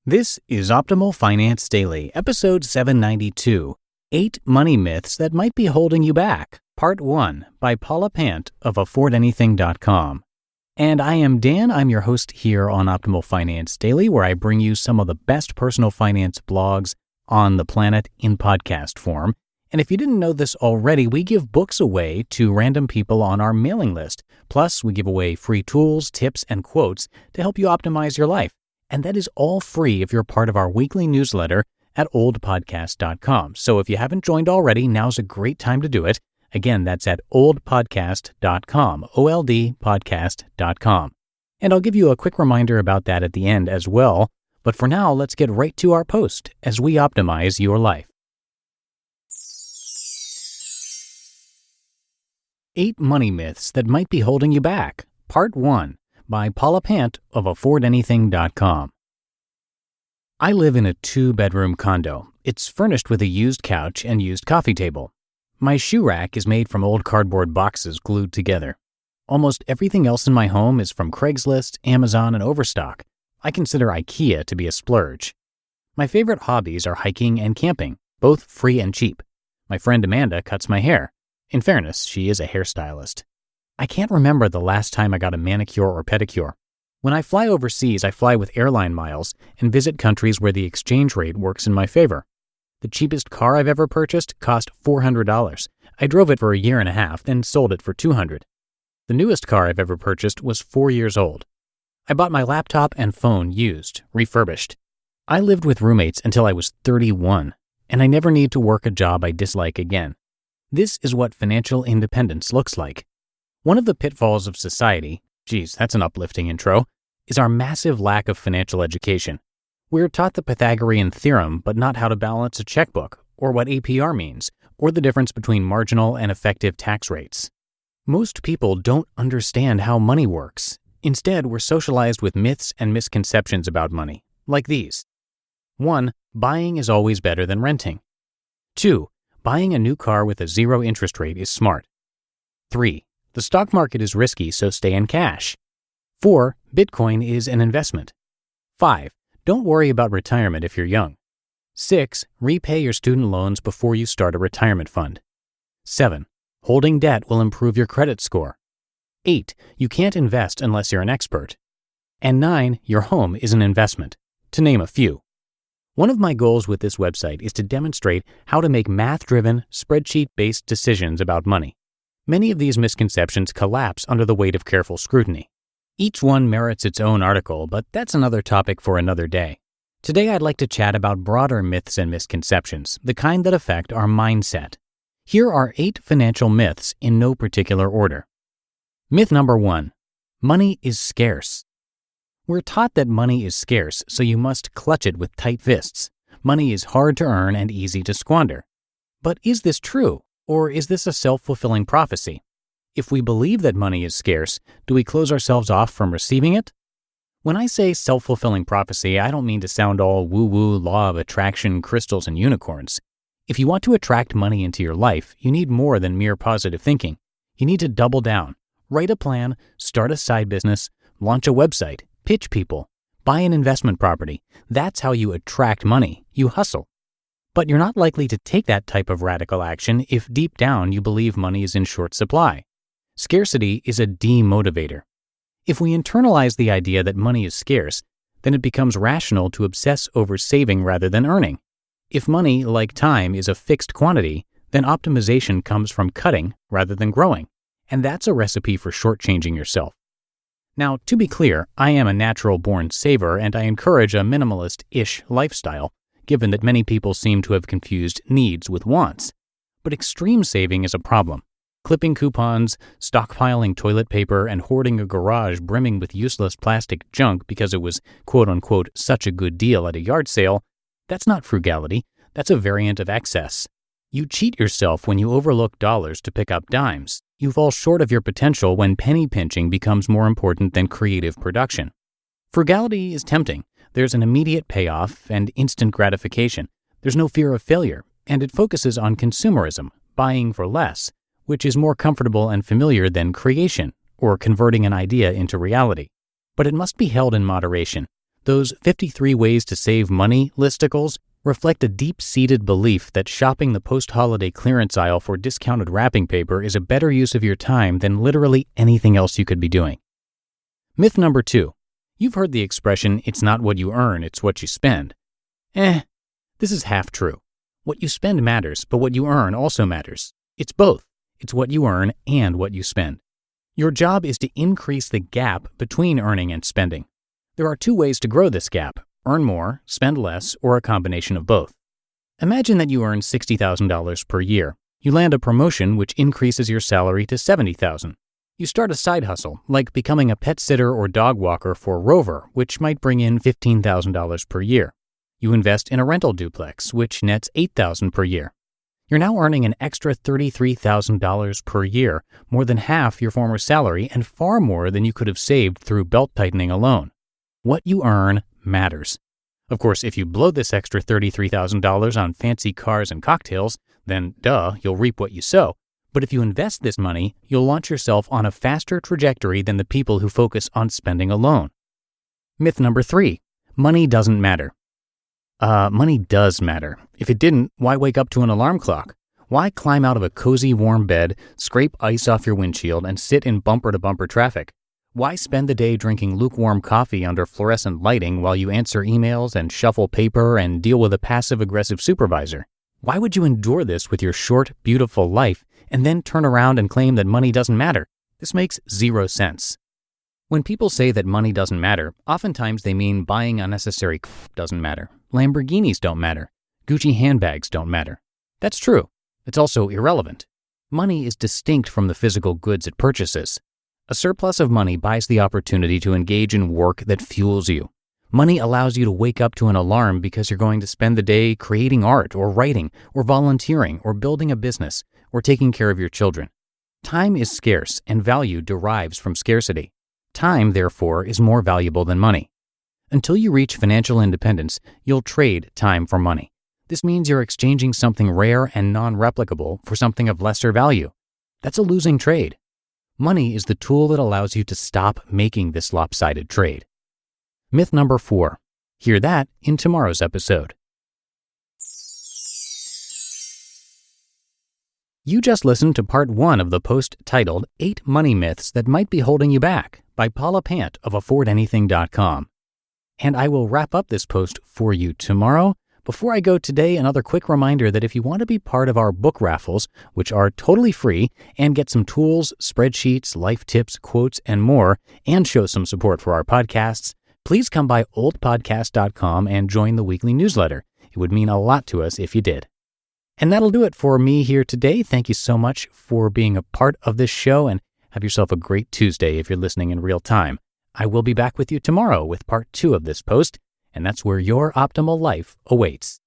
This is Optimal Finance Daily, episode 792, 8 Money Myths That Might Be Holding You Back, Part 1, by Paula Pant of AffordAnything.com. And I am Dan, I'm your host here on Optimal Finance Daily, where I bring you some of the best personal finance blogs on the planet in podcast form. And if you didn't know this already, we give books away to random people on our mailing list. Plus, we give away free tools, tips, and quotes to help you optimize your life. And that is all free if you're part of our weekly newsletter at oldpodcast.com. So if you haven't joined already, now's a great time to do it. Again, that's at oldpodcast.com, oldpodcast.com. And I'll give you a quick reminder about that at the end as well. But for now, let's get right to our post as we optimize your life. 8 Money Myths That Might Be Holding You Back, Part 1, by Paula Pant of AffordAnything.com. I live in a 2-bedroom condo. It's furnished with a used couch and used coffee table. My shoe rack is made from old cardboard boxes glued together. Almost everything else in my home is from Craigslist, Amazon, and Overstock. I consider IKEA to be a splurge. My favorite hobbies are hiking and camping, both free and cheap. My friend Amanda cuts my hair. In fairness, she is a hairstylist. I can't remember the last time I got a manicure or pedicure. When I fly overseas, I fly with airline miles and visit countries where the exchange rate works in my favor. The cheapest car I've ever purchased cost $400. I drove it for a year and a half, then sold it for $200. The newest car I've ever purchased was 4 years old. I bought my laptop and phone used, refurbished. I lived with roommates until I was 31, and I never need to work a job I dislike again. This is what financial independence looks like. One of the pitfalls of society, geez, that's an uplifting intro, is our massive lack of financial education. We're taught the Pythagorean theorem, but not how to balance a checkbook, or what APR means, or the difference between marginal and effective tax rates. Most people don't understand how money works. Instead, we're socialized with myths and misconceptions about money, like these. 1. Buying is always better than renting. 2. Buying a new car with a 0 interest rate is smart. 3. The stock market is risky, so stay in cash. 4. Bitcoin is an investment. 5. Don't worry about retirement if you're young. 6. Repay your student loans before you start a retirement fund. 7. Holding debt will improve your credit score. 8. You can't invest unless you're an expert. And 9. Your home is an investment, to name a few. One of my goals with this website is to demonstrate how to make math-driven, spreadsheet-based decisions about money. Many of these misconceptions collapse under the weight of careful scrutiny. Each one merits its own article, but that's another topic for another day. Today I'd like to chat about broader myths and misconceptions, the kind that affect our mindset. Here are 8 financial myths in no particular order. Myth number 1. Money is scarce. We're taught that money is scarce, so you must clutch it with tight fists. Money is hard to earn and easy to squander. But is this true? Or is this a self-fulfilling prophecy? If we believe that money is scarce, do we close ourselves off from receiving it? When I say self-fulfilling prophecy, I don't mean to sound all woo-woo, law of attraction, crystals, and unicorns. If you want to attract money into your life, you need more than mere positive thinking. You need to double down, write a plan, start a side business, launch a website, pitch people, buy an investment property. That's how you attract money. You hustle. But you're not likely to take that type of radical action if deep down you believe money is in short supply. Scarcity is a demotivator. If we internalize the idea that money is scarce, then it becomes rational to obsess over saving rather than earning. If money, like time, is a fixed quantity, then optimization comes from cutting rather than growing. And that's a recipe for shortchanging yourself. Now, to be clear, I am a natural-born saver and I encourage a minimalist-ish lifestyle, given that many people seem to have confused needs with wants. But extreme saving is a problem. Clipping coupons, stockpiling toilet paper, and hoarding a garage brimming with useless plastic junk because it was quote-unquote such a good deal at a yard sale, that's not frugality, that's a variant of excess. You cheat yourself when you overlook dollars to pick up dimes. You fall short of your potential when penny pinching becomes more important than creative production. Frugality is tempting. There's an immediate payoff and instant gratification. There's no fear of failure, and it focuses on consumerism, buying for less, which is more comfortable and familiar than creation, or converting an idea into reality. But it must be held in moderation. Those 53 Ways to Save Money listicles reflect a deep-seated belief that shopping the post-holiday clearance aisle for discounted wrapping paper is a better use of your time than literally anything else you could be doing. Myth number 2. You've heard the expression, "It's not what you earn, it's what you spend." This is half true. What you spend matters, but what you earn also matters. It's both. It's what you earn and what you spend. Your job is to increase the gap between earning and spending. There are 2 ways to grow this gap: earn more, spend less, or a combination of both. Imagine that you earn $60,000 per year. You land a promotion which increases your salary to $70,000. You start a side hustle, like becoming a pet sitter or dog walker for Rover, which might bring in $15,000 per year. You invest in a rental duplex, which nets $8,000 per year. You're now earning an extra $33,000 per year, more than half your former salary and far more than you could have saved through belt-tightening alone. What you earn matters. Of course, if you blow this extra $33,000 on fancy cars and cocktails, then you'll reap what you sow. But if you invest this money, you'll launch yourself on a faster trajectory than the people who focus on spending alone. Myth number 3. Money doesn't matter. Money does matter. If it didn't, why wake up to an alarm clock? Why climb out of a cozy, warm bed, scrape ice off your windshield, and sit in bumper-to-bumper traffic? Why spend the day drinking lukewarm coffee under fluorescent lighting while you answer emails and shuffle paper and deal with a passive-aggressive supervisor? Why would you endure this with your short, beautiful life and then turn around and claim that money doesn't matter? This makes 0 sense. When people say that money doesn't matter, oftentimes they mean buying unnecessary doesn't matter. Lamborghinis don't matter. Gucci handbags don't matter. That's true. It's also irrelevant. Money is distinct from the physical goods it purchases. A surplus of money buys the opportunity to engage in work that fuels you. Money allows you to wake up to an alarm because you're going to spend the day creating art or writing or volunteering or building a business or taking care of your children. Time is scarce and value derives from scarcity. Time, therefore, is more valuable than money. Until you reach financial independence, you'll trade time for money. This means you're exchanging something rare and non-replicable for something of lesser value. That's a losing trade. Money is the tool that allows you to stop making this lopsided trade. Myth number 4. Hear that in tomorrow's episode. You just listened to part 1 of the post titled 8 Money Myths That Might Be Holding You Back by Paula Pant of AffordAnything.com. And I will wrap up this post for you tomorrow. Before I go today, another quick reminder that if you want to be part of our book raffles, which are totally free, and get some tools, spreadsheets, life tips, quotes, and more, and show some support for our podcasts, please come by oldpodcast.com and join the weekly newsletter. It would mean a lot to us if you did. And that'll do it for me here today. Thank you so much for being a part of this show, and have yourself a great Tuesday if you're listening in real time. I will be back with you tomorrow with part 2 of this post, and that's where your optimal life awaits.